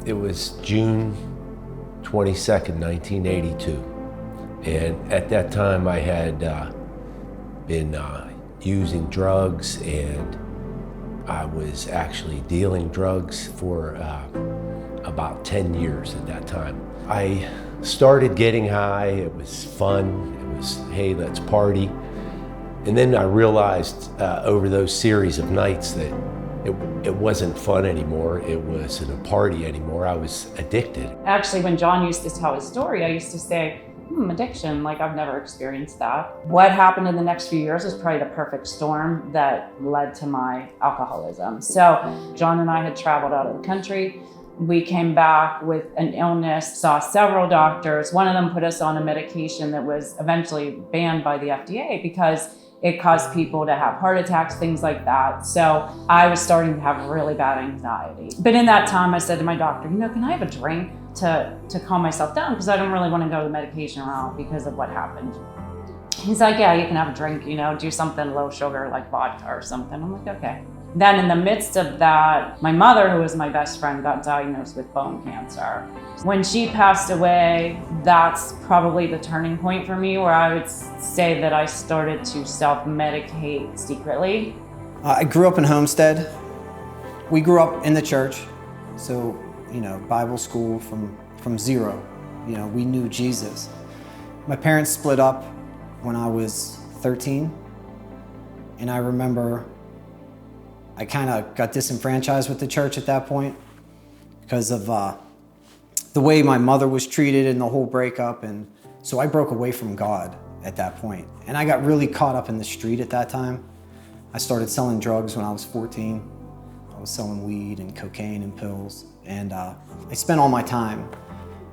It was June 22nd, 1982. And at that time I had been using drugs, and I was actually dealing drugs for about 10 years at that time. I started getting high, it was fun, it was, hey, let's party. And then I realized over those series of nights that it wasn't fun anymore, it wasn't a party anymore, I was addicted. Actually, when John used to tell his story, I used to say, addiction, like I've never experienced that. What happened in the next few years was probably the perfect storm that led to my alcoholism. So John and I had traveled out of the country. We came back with an illness, saw several doctors. One of them put us on a medication that was eventually banned by the FDA because it caused people to have heart attacks, things like that. So I was starting to have really bad anxiety. But in that time, I said to my doctor, can I have a drink to calm myself down? Because I don't really want to go the medication route because of what happened. He's like, yeah, you can have a drink, do something low sugar like vodka or something. I'm like, okay. Then in the midst of that, my mother, who was my best friend, got diagnosed with bone cancer. When she passed away, that's probably the turning point for me, where I would say that I started to self-medicate secretly. I grew up in Homestead. We grew up in the church, so Bible school from zero. We knew Jesus. My parents split up when I was 13, and I remember I kind of got disenfranchised with the church at that point because of the way my mother was treated and the whole breakup. And so I broke away from God at that point. And I got really caught up in the street at that time. I started selling drugs when I was 14. I was selling weed and cocaine and pills. And I spent all my time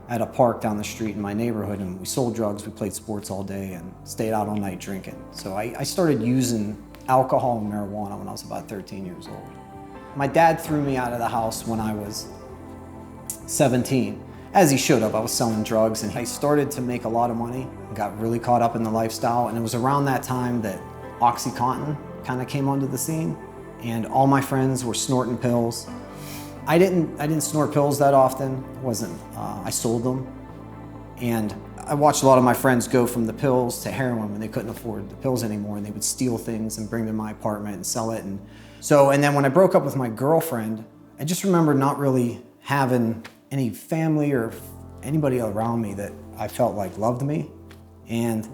at a park down the street in my neighborhood, and we sold drugs, we played sports all day, and stayed out all night drinking. So I started using alcohol and marijuana when I was about 13 years old. My dad threw me out of the house when I was 17, as he should have. I was selling drugs, and I started to make a lot of money, got really caught up in the lifestyle, and it was around that time that OxyContin kind of came onto the scene, and all my friends were snorting pills. I didn't snort pills that often. I sold them, and I watched a lot of my friends go from the pills to heroin when they couldn't afford the pills anymore, and they would steal things and bring them to my apartment and sell it. And then when I broke up with my girlfriend, I just remember not really having any family or anybody around me that I felt like loved me, and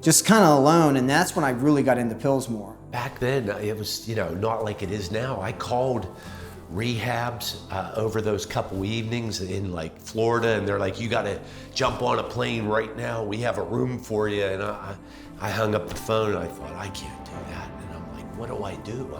just kind of alone. And that's when I really got into pills more. Back then, it was, not like it is now. I called rehabs over those couple evenings in like Florida, and they're like, you gotta jump on a plane right now, we have a room for you. And I hung up the phone, and I thought, I can't do that. And I'm like, what do I do?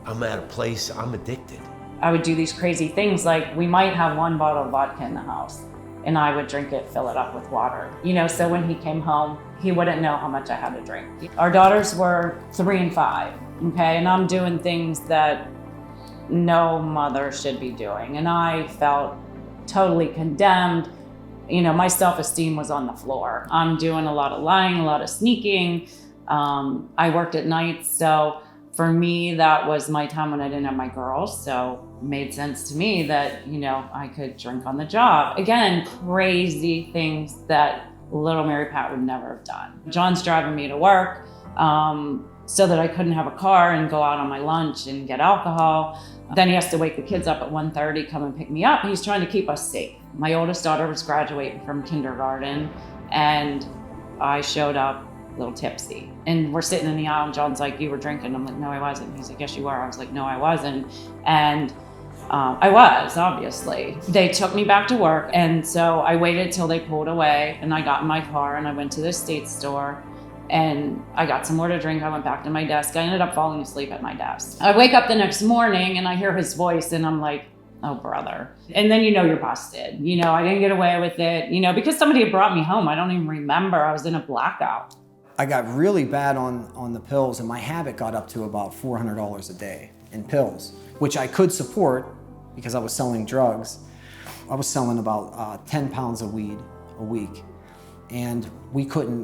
I'm at a place, I'm addicted. I would do these crazy things, like we might have one bottle of vodka in the house, and I would drink it, fill it up with water. So when he came home, he wouldn't know how much I had to drink. Our daughters were 3 and 5, okay? And I'm doing things that no mother should be doing. And I felt totally condemned. My self-esteem was on the floor. I'm doing a lot of lying, a lot of sneaking. I worked at night, so for me, that was my time when I didn't have my girls. So it made sense to me that, I could drink on the job. Again, crazy things that little Mary Pat would never have done. John's driving me to work so that I couldn't have a car and go out on my lunch and get alcohol. Then he has to wake the kids up at 1:30, come and pick me up. He's trying to keep us safe. My oldest daughter was graduating from kindergarten, and I showed up a little tipsy. And we're sitting in the aisle, and John's like, you were drinking? I'm like, no, I wasn't. He's like, yes, you were. I was like, no, I wasn't. And I was, obviously. They took me back to work, and so I waited till they pulled away, and I got in my car, and I went to the state store, and I got some more to drink. I went back to my desk. I ended up falling asleep at my desk. I wake up the next morning and I hear his voice, and I'm like, oh, brother. And then you're busted. I didn't get away with it, because somebody had brought me home. I don't even remember. I was in a blackout. I got really bad on the pills, and my habit got up to about $400 a day in pills, which I could support because I was selling drugs. I was selling about 10 pounds of weed a week. And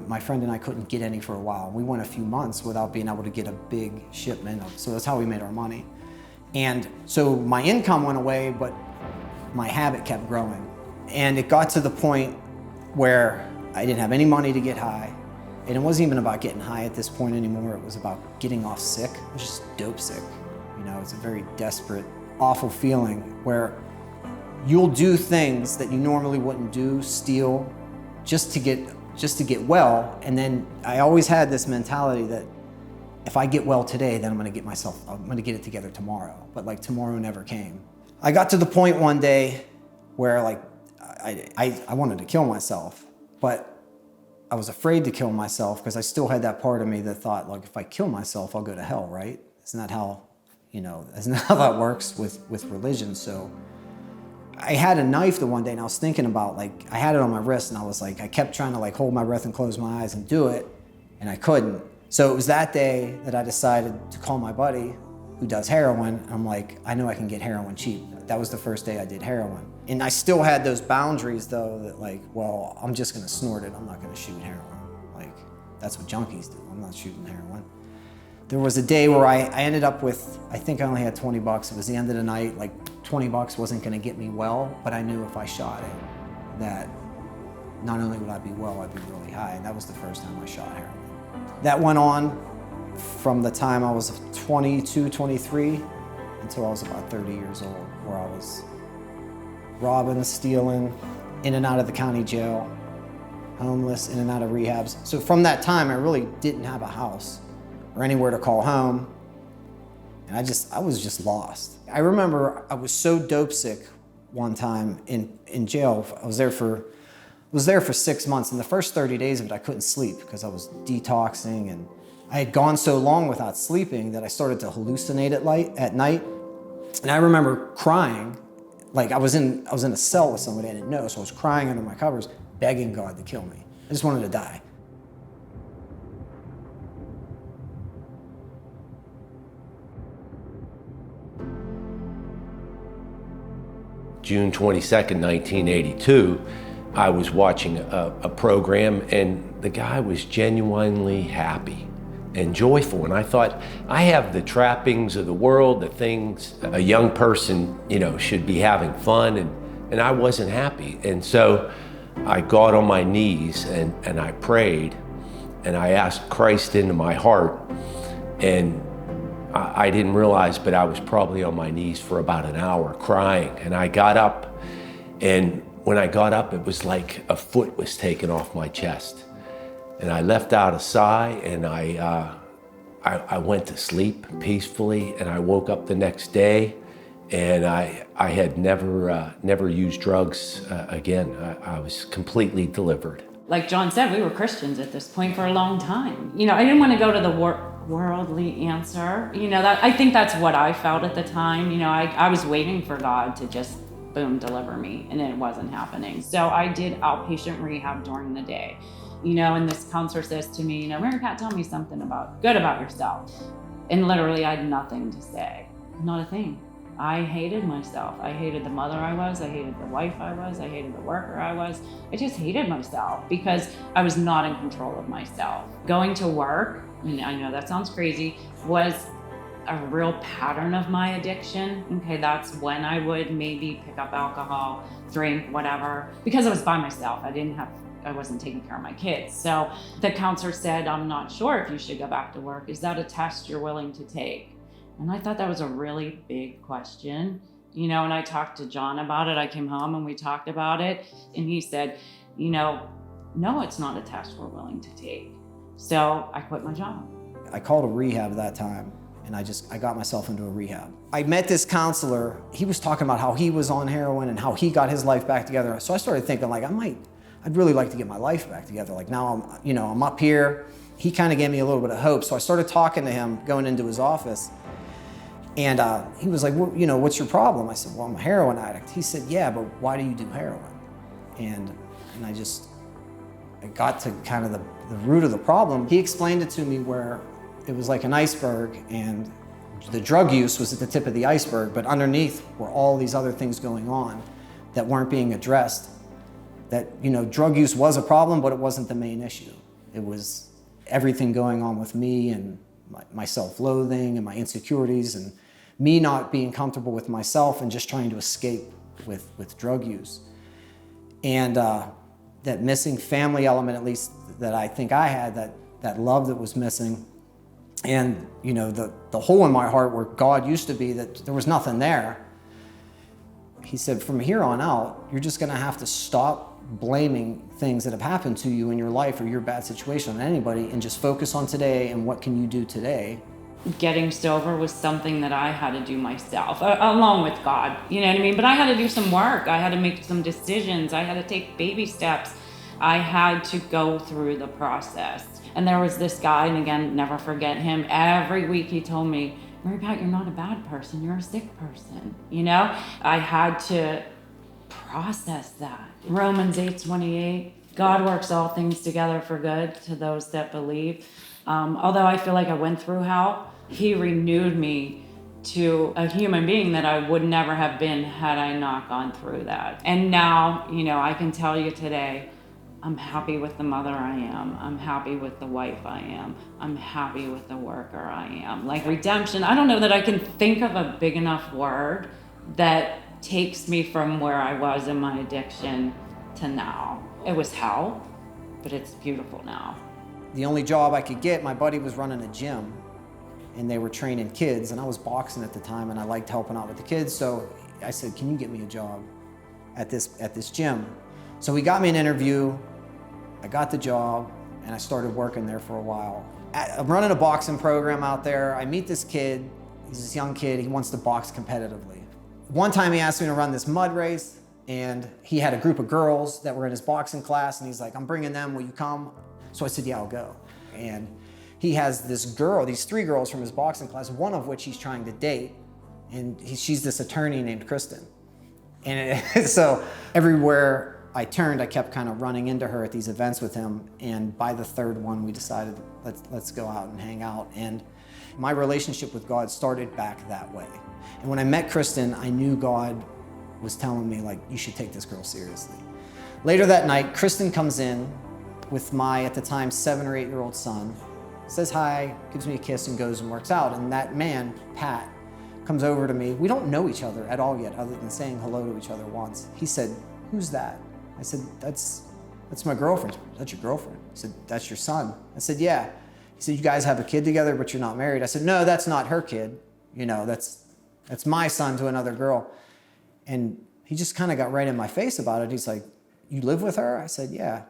my friend and I couldn't get any for a while. We went a few months without being able to get a big shipment so that's how we made our money. And so my income went away, but my habit kept growing. And it got to the point where I didn't have any money to get high. And it wasn't even about getting high at this point anymore. It was about getting off sick. I was just dope sick. You know, it's a very desperate, awful feeling where you'll do things that you normally wouldn't do, steal, just to get well. And then I always had this mentality that if I get well today, then I'm gonna get it together tomorrow. But like tomorrow never came. I got to the point one day where like I wanted to kill myself, but I was afraid to kill myself because I still had that part of me that thought, like, if I kill myself, I'll go to hell, right? Isn't that how that works with religion? So I had a knife the one day and I was thinking about, like, I had it on my wrist and I was like, I kept trying to like hold my breath and close my eyes and do it, and I couldn't. So it was that day that I decided to call my buddy who does heroin. I'm like, I know I can get heroin cheap. That was the first day I did heroin. And I still had those boundaries though, that like, well, I'm just gonna snort it. I'm not gonna shoot heroin. Like, that's what junkies do. I'm not shooting heroin. There was a day where I ended up with, I think I only had 20 bucks. It was the end of the night. Like 20 bucks wasn't gonna get me well, but I knew if I shot it, that not only would I be well, I'd be really high. And that was the first time I shot heroin. That went on from the time I was 22, 23, until I was about 30 years old, where I was robbing, stealing, in and out of the county jail, homeless, in and out of rehabs. So from that time, I really didn't have a house or anywhere to call home. And I was just lost. I remember I was so dope sick one time in jail. I was there for 6 months, and the first 30 days of it, I couldn't sleep because I was detoxing, and I had gone so long without sleeping that I started to hallucinate at night. And I remember crying, like I was in a cell with somebody I didn't know, so I was crying under my covers, begging God to kill me. I just wanted to die. June 22nd, 1982, I was watching a program, and the guy was genuinely happy and joyful. And I thought, I have the trappings of the world, the things a young person, should be having fun, and I wasn't happy. And so I got on my knees and I prayed, and I asked Christ into my heart. And I didn't realize, but I was probably on my knees for about an hour crying. And I got up, and when I got up, it was like a foot was taken off my chest. And I let out a sigh, and I went to sleep peacefully, and I woke up the next day, and I had never used drugs again. I was completely delivered. Like John said, we were Christians at this point for a long time. I didn't want to go to the worldly answer. I think that's what I felt at the time. I was waiting for God to just boom, deliver me, and it wasn't happening. So I did outpatient rehab during the day. And this counselor says to me, Mary Pat, tell me something good about yourself. And literally I had nothing to say, not a thing. I hated myself. I hated the mother I was. I hated the wife I was. I hated the worker I was. I just hated myself because I was not in control of myself. Going to work, I know that sounds crazy, was a real pattern of my addiction. Okay, that's when I would maybe pick up alcohol, drink, whatever, because I was by myself. I wasn't taking care of my kids. So the counselor said, I'm not sure if you should go back to work. Is that a test you're willing to take? And I thought that was a really big question, and I talked to John about it. I came home and we talked about it, and he said, no, it's not a test we're willing to take. So I quit my job. I called a rehab that time, and I got myself into a rehab. I met this counselor. He was talking about how he was on heroin and how he got his life back together. So I started thinking, like, I'd really like to get my life back together. Like, now I'm up here. He kind of gave me a little bit of hope. So I started talking to him, going into his office. And he was like, well, what's your problem? I said, well, I'm a heroin addict. He said, yeah, but why do you do heroin? And I got to kind of the root of the problem. He explained it to me where it was like an iceberg, and the drug use was at the tip of the iceberg, but underneath were all these other things going on that weren't being addressed. That, drug use was a problem, but it wasn't the main issue. It was everything going on with me and my self-loathing and my insecurities and me not being comfortable with myself and just trying to escape with drug use. And that missing family element, at least that I think I had, that love that was missing. And, you know, the hole in my heart where God used to be, that there was nothing there. He said, from here on out, you're just going to have to stop blaming things that have happened to you in your life or your bad situation on anybody, and just focus on today and what can you do today. Getting sober was something that I had to do myself, along with God, you know what I mean? But I had to do some work. I had to make some decisions. I had to take baby steps. I had to go through the process. And there was this guy, and again, never forget him. Every week he told me, Mary Pat, you're not a bad person, you're a sick person. You know, I had to process that. Romans 8:28, God works all things together for good to those that believe. Although I feel like I went through hell, he renewed me to a human being that I would never have been had I not gone through that. And now, you know, I can tell you today, I'm happy with the mother I am. I'm happy with the wife I am. I'm happy with the worker I am. Like redemption, I don't know that I can think of a big enough word that takes me from where I was in my addiction to now. It was hell, but it's beautiful now. The only job I could get, my buddy was running a gym and they were training kids, and I was boxing at the time and I liked helping out with the kids. So I said, can you get me a job at this gym? So he got me an interview, I got the job, and I started working there for a while. I'm running a boxing program out there. I meet this kid, he's this young kid, he wants to box competitively. One time he asked me to run this mud race, and he had a group of girls that were in his boxing class, and he's like, I'm bringing them, will you come? So I said, yeah, I'll go. And he has this girl, these 3 girls from his boxing class, one of which he's trying to date, and she's this attorney named Kristen. And so everywhere I turned, I kept kind of running into her at these events with him, and by the 3rd one, we decided, let's go out and hang out. And my relationship with God started back that way. And when I met Kristen, I knew God was telling me, like, you should take this girl seriously. Later that night, Kristen comes in with my, at the time, 7 or 8-year-old son, says hi, gives me a kiss, and goes and works out. And that man, Pat, comes over to me. We don't know each other at all yet, other than saying hello to each other once. He said, who's that? I said, that's my girlfriend. That's your girlfriend? He said, that's your son. I said, yeah. He said, you guys have a kid together, but you're not married. I said, no, that's not her kid. You know, that's my son to another girl. And he just kind of got right in my face about it. He's like, you live with her? I said, yeah.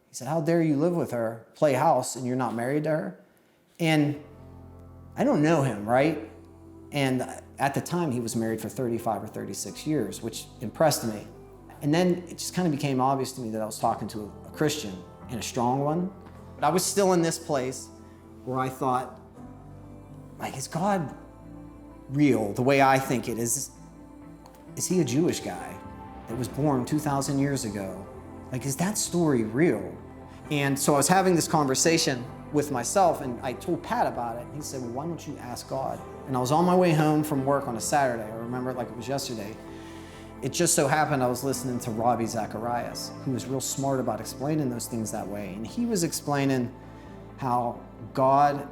He said, how dare you live with her, play house, and you're not married to her? And I don't know him, right? And at the time, he was married for 35 or 36 years, which impressed me. And then it just kind of became obvious to me that I was talking to a Christian, and a strong one. But I was still in this place where I thought, like, is God real the way I think it is? Is he a Jewish guy that was born 2,000 years ago? Like, is that story real? And so I was having this conversation with myself, and I told Pat about it. And he said, well, why don't you ask God? And I was on my way home from work on a Saturday. I remember it like it was yesterday. It just so happened I was listening to Ravi Zacharias, who was real smart about explaining those things that way. And he was explaining how God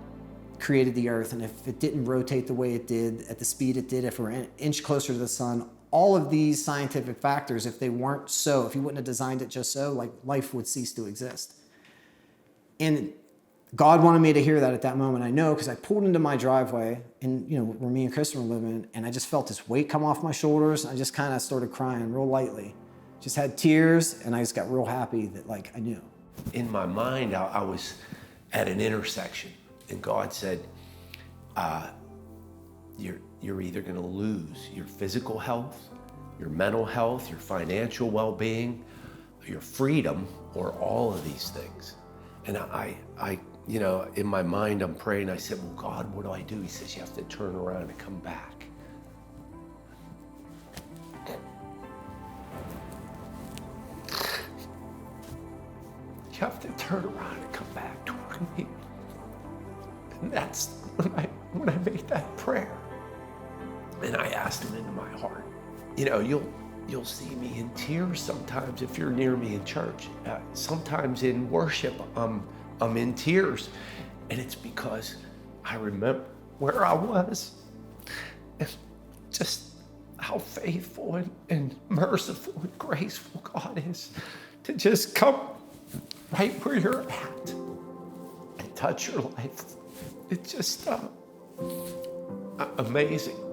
created the earth, and if it didn't rotate the way it did, at the speed it did, if we're an inch closer to the sun, all of these scientific factors, if they weren't so, if he wouldn't have designed it just so, like, life would cease to exist. And God wanted me to hear that at that moment. I know, because I pulled into my driveway, and, you know, where me and Kristen were living, and I just felt this weight come off my shoulders. I just kind of started crying real lightly. Just had tears, and I just got real happy that, like, I knew. In my mind, I was at an intersection, and God said, you're either going to lose your physical health, your mental health, your financial well-being, your freedom, or all of these things. And I, you know, in my mind, I'm praying. I said, well, God, what do I do? He says, you have to turn around and come back. You have to turn around and come back toward me. And that's when I made that prayer. And I asked him into my heart. You know, you'll see me in tears sometimes if you're near me in church. Sometimes in worship, I'm in tears. And it's because I remember where I was. And just how faithful and merciful and graceful God is to just come right where you're at and touch your life. It's just amazing.